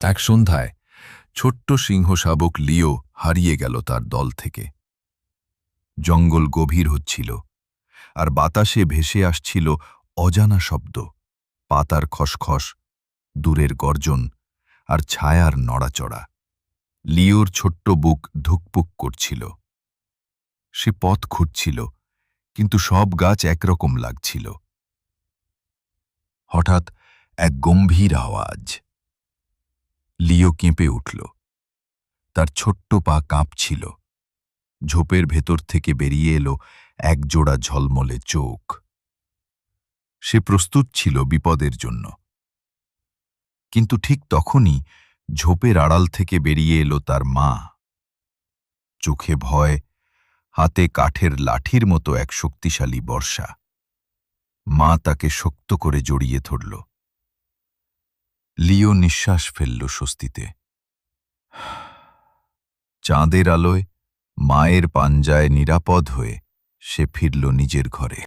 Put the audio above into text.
এক সন্ধ্যায় ছোট্ট সিংহ শাবক লিও হারিয়ে গেল তার দল থেকে। জঙ্গল গভীর হচ্ছিল, আর বাতাসে ভেসে আসছিল অজানা শব্দ, পাতার খসখস, দূরের গর্জন আর ছায়ার নড়াচড়া। লিওর ছোট্ট বুক ধুকপুক করছিল। সে পথ খুঁজছিল, কিন্তু সব গাছ একরকম লাগছিল। হঠাৎ এক গম্ভীর আওয়াজ। লিও কেঁপে উঠল। তার ছোট্ট পা কাঁপছিল। ঝোপের ভেতর থেকে বেরিয়ে এলো একজোড়া ঝলমলে চোখ। সে প্রস্তুত ছিল বিপদের জন্য। কিন্তু ঠিক তখনই ঝোপের আড়াল থেকে বেরিয়ে এলো তার মা। চোখে ভয়, হাতে কাঠের লাঠির মতো এক শক্তিশালী বর্শা। মা তাকে শক্ত করে জড়িয়ে ধরল। লিও নিঃশ্বাস ফেলল স্বস্তিতে। চাঁদের আলোয় মায়ের পাঞ্জায় নিরাপদ হয়ে সে ফিরল নিজের ঘরে।